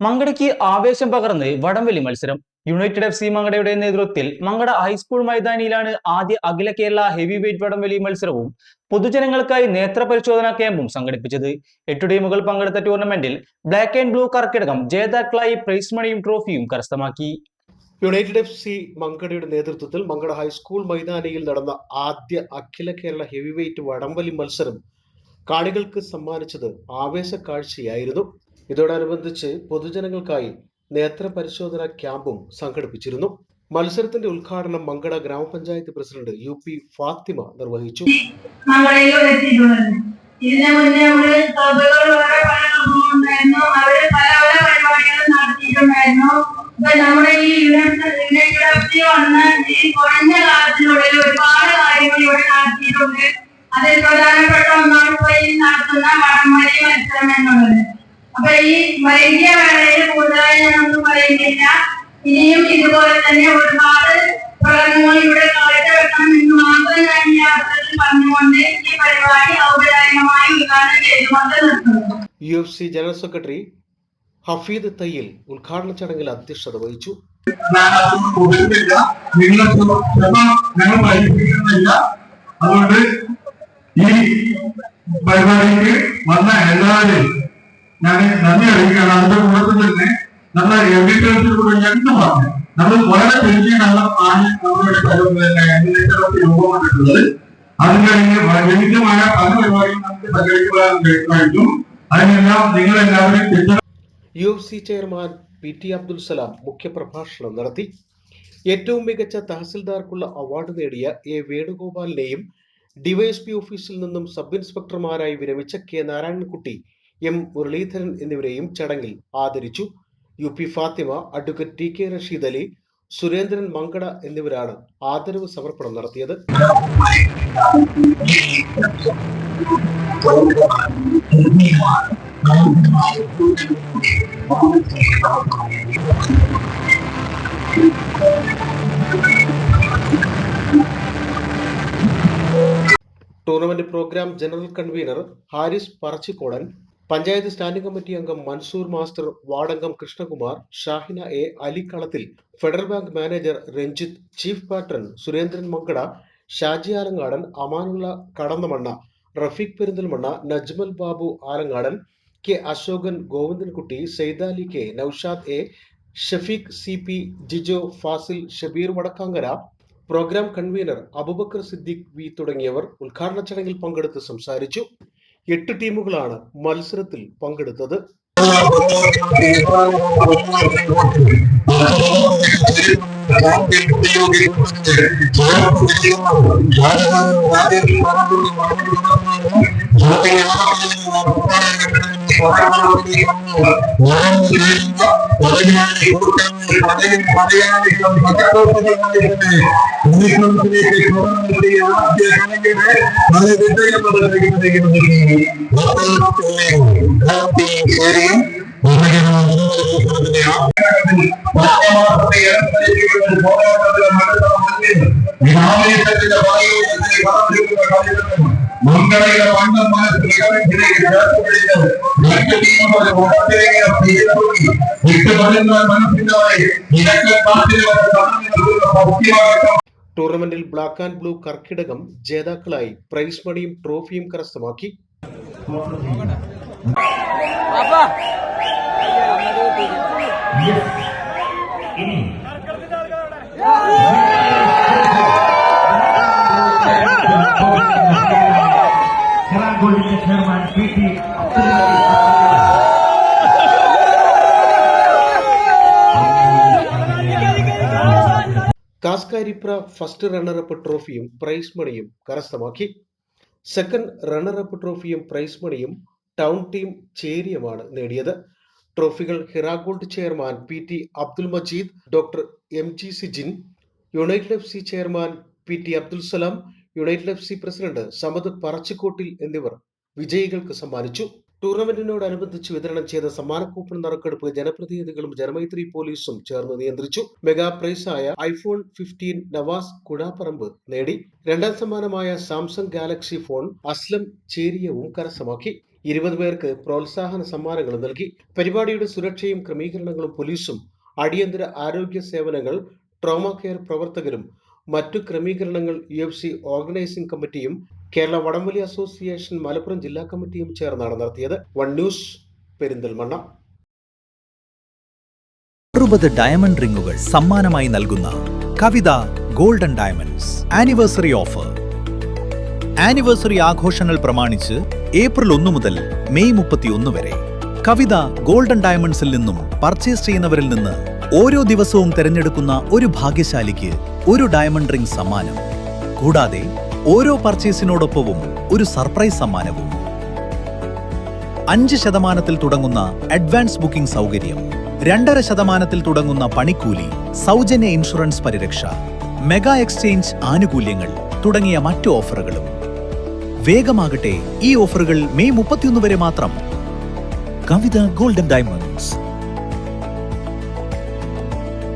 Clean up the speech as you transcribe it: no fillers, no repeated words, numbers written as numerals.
മങ്കടയ്ക്ക് ആവേശം പകർന്ന് വടംവലി മത്സരം. യുണൈറ്റഡ് FC മങ്കടയുടെ നേതൃത്വത്തിൽ മങ്കട ഹൈസ്കൂൾ മൈതാനിയിലാണ് ആദ്യ അഖില കേരള ഹെവി വെയ്റ്റ് വടംവലി മത്സരവും പൊതുജനങ്ങൾക്കായി നേത്ര പരിശോധനാ ക്യാമ്പും സംഘടിപ്പിച്ചത്. 8 ടീമുകൾ പങ്കെടുത്ത ടൂർണമെന്റിൽ ബ്ലാക്ക് ആൻഡ് ബ്ലൂ കർക്കിടകം ജേതാക്കളായി പ്രൈസ് മണിയും ട്രോഫിയും കരസ്ഥമാക്കി. യുണൈറ്റഡ് FC മങ്കടയുടെ നേതൃത്വത്തിൽ മങ്കട ഹൈസ്കൂൾ മൈതാനിയിൽ നടന്ന ആദ്യ അഖില കേരള ഹെവി വെയ്റ്റ് വടംവലി മത്സരം കാണികൾക്ക് സമ്മാനിച്ചത് ആവേശ കാഴ്ചയായിരുന്നു. ഇതോടനുബന്ധിച്ച് പൊതുജനങ്ങൾക്കായി നേത്ര പരിശോധന ക്യാമ്പും സംഘടിപ്പിച്ചിരുന്നു. മത്സരത്തിന്റെ ഉദ്ഘാടനം മങ്കട ഗ്രാമപഞ്ചായത്ത് പ്രസിഡന്റ് UP ഫാത്തിമ നിർവഹിച്ചു. ഇതിനു മുന്നേ നമ്മള് ക്ലബുകൾ വേറെ പല ക്ലബുകളുണ്ടായിരുന്നു, അവര് പല പല പരിപാടികൾ നടത്തിയിട്ടുണ്ടായിരുന്നു. ഇപ്പൊ നമ്മുടെ ഈ യുണൈറ്റഡ് വന്ന ഈ കുറഞ്ഞ കാലത്തിനുള്ളിൽ ഒരുപാട് കാര്യങ്ങൾ ഇവിടെ നടത്തിയിട്ടുണ്ട്. അതിൽ പ്രധാനപ്പെട്ട ഒന്നാണ് ഇപ്പൊ ഈ നടത്തുന്ന വടംവലി മത്സരം എന്നുള്ളത്. അപ്പൊ ഈ വൈകിയ വേളയിൽ കൂടുതലായി ഞാനൊന്നും പറയുന്നില്ല. ഇനിയും ഇതുപോലെ തന്നെ ഒരുപാട് പ്രകടനങ്ങൾ ഇവിടെ കാഴ്ചവെക്കണം എന്ന് മാത്രം ഞാൻ ഈ അവസരത്തിൽ പറഞ്ഞുകൊണ്ട് ഈ പരിപാടി ഔപചാരികമായി ഉദ്ഘാടനം ചെയ്തുകൊണ്ട് നിർത്തുന്നു. UFC general secretary Hafeed Thayyil ഉദ്ഘാടന ചടങ്ങിൽ അധ്യക്ഷത വഹിച്ചു. അതുകൊണ്ട് ഈ പരിപാടിക്ക് വന്ന എല്ലാവരെയും ഞാൻ നന്ദി അറിയിക്കുകയാണ്. അതിന്റെ കൂട്ടത്തിൽ തന്നെ നമ്മുടെ എഡിറ്റേഴ്സിലൂടെ ഞങ്ങൾ പറഞ്ഞു നമ്മൾ വളരെ പെരുകിയാണ് രൂപം കൊണ്ടിട്ടുള്ളത്. അത് കഴിഞ്ഞ് വൈവിധ്യമായ പല പരിപാടികളും നമുക്ക് സംഘടിപ്പിക്കാൻ കഴിഞ്ഞു. അതിനെല്ലാം നിങ്ങളെല്ലാവരും UFC ചെയർമാൻ PT അബ്ദുൽ സലാം മുഖ്യപ്രഭാഷണം നടത്തി. ഏറ്റവും മികച്ച തഹസിൽദാർക്കുള്ള അവാർഡ് നേടിയ A വേണുഗോപാലിനെയും DYSP ഓഫീസിൽ നിന്നും സബ് ഇൻസ്പെക്ടർമാരായി വിരമിച്ച K നാരായണൻകുട്ടി, M മുരളീധരൻ എന്നിവരെയും ചടങ്ങിൽ ആദരിച്ചു. UP Fathima, advocate TK Rasheed Ali, Surendran Mankada എന്നിവരാണ് ആദരവ് സമർപ്പണം നടത്തിയത്. Tournament programme general convener Haris Parachikkodan, panchayat standing committee അംഗം മൻസൂർ മാസ്റ്റർ, വാർഡംഗം Krishnakumar, Shahina A, Alikkalathil, federal bank manager Ranjith, chief patron Surendran Mankada, Shaji Alangadan, Amanulla Kadannamanna, Rafeeq Perinthalmanna, Najmal Babu Alangadan, K Ashokan, Govindankutty, Saidali K, Noushad A, Shafeeq CP, Jijo, Fasil, Shabeer Vadakkangara, programme convener Abubakar Siddique V തുടങ്ങിയവർ ഉദ്ഘാടന ചടങ്ങിൽ പങ്കെടുത്ത് സംസാരിച്ചു. 8 ടീമുകളാണ് മത്സരത്തിൽ പങ്കെടുത്തത്. മംഗളയുടെ പണ്ടം ടൂർണമെന്റിൽ ബ്ലാക്ക് ആൻഡ് ബ്ലൂ കർക്കിടകം ജേതാക്കളായി പ്രൈസ് മണിയും ട്രോഫിയും കരസ്ഥമാക്കി. കാസ്കാരിപ്ര ഫസ്റ്റ് റണ്ണറപ്പ് ട്രോഫിയും പ്രൈസ് മണിയും കരസ്ഥമാക്കി. സെക്കൻഡ് റണ്ണറപ്പ് ട്രോഫിയും പ്രൈസ് മണിയും ടൗൺ ടീം ചേരിയമാണ് നേടിയത്. ട്രോഫികൾ Hira gold chairman PT Abdul Majeed, doctor MG Sijin, United FC chairman PT Abdul Salam, United FC president Samad പറച്ചിക്കോട്ടിൽ എന്നിവർ വിജയികൾക്ക് സമ്മാനിച്ചു. ടൂർണമെന്റിനോടനുബന്ധിച്ച് വിതരണം ചെയ്ത സമ്മാന കൂപ്പൺ നറുക്കെടുപ്പ് ജനപ്രതിനിധികളും ജനമൈത്രി പോലീസും ചേർന്ന് നിയന്ത്രിച്ചു. മെഗാ പ്രൈസായ iPhone 15 നവാസ് കുഴാപ്പറമ്പ് നേടി. രണ്ടാം സമ്മാനമായ സാംസങ് ഗാലക്സി ഫോൺ അസ്ലം ചേരിയവും കരസ്ഥമാക്കി. 20 പേർക്ക് പ്രോത്സാഹന സമ്മാനങ്ങൾ നൽകി. പരിപാടിയുടെ സുരക്ഷയും ക്രമീകരണങ്ങളും പോലീസും അടിയന്തര ആരോഗ്യ സേവനങ്ങൾ, ട്രോമ കെയർ പ്രവർത്തകരും മറ്റു ക്രമീകരണങ്ങൾ UFC ഓർഗനൈസിംഗ് കമ്മിറ്റിയും കേരള വടംവലി അസോസിയേഷൻ മലപ്പുറം ജില്ലാ കമ്മിറ്റിയും ചേർന്നാണ് നടത്തിയത്. One News, Perinthalmanna. 60 ഡയമണ്ട് റിങ്ങുകൾ സമ്മാനമായി നൽകുന്ന Kavitha golden diamonds anniversary offer. Anniversary ആഘോഷങ്ങൾ പ്രമാണിച്ച് ഏപ്രിൽ 1 മുതൽ മെയ് 31 വരെ കവിത ഗോൾഡൻ ഡയമണ്ട്സിൽ നിന്നും പർച്ചേസ് ചെയ്യുന്നവരിൽ നിന്ന് ഓരോ ദിവസവും തിരഞ്ഞെടുക്കുന്ന ഒരു ഭാഗ്യശാലിക്ക് ഒരു ഡയമണ്ട് റിംഗ് സമ്മാനം. കൂടാതെ ഓരോ പർച്ചേസിനോടൊപ്പവും ഒരു സർപ്രൈസ് സമ്മാനവും. 5% തുടങ്ങുന്ന അഡ്വാൻസ് ബുക്കിംഗ് സൗകര്യം, 2.5% തുടങ്ങുന്ന പണിക്കൂലി, സൗജന്യ ഇൻഷുറൻസ് പരിരക്ഷ, മെഗാ എക്സ്ചേഞ്ച് ആനുകൂല്യങ്ങൾ തുടങ്ങിയ മറ്റു ഓഫറുകളും. വേഗമാകട്ടെ, ഈ ഓഫറുകൾ മെയ് 31 വരെ മാത്രം. കവിത ഗോൾഡൻ ഡയമണ്ട്സ്.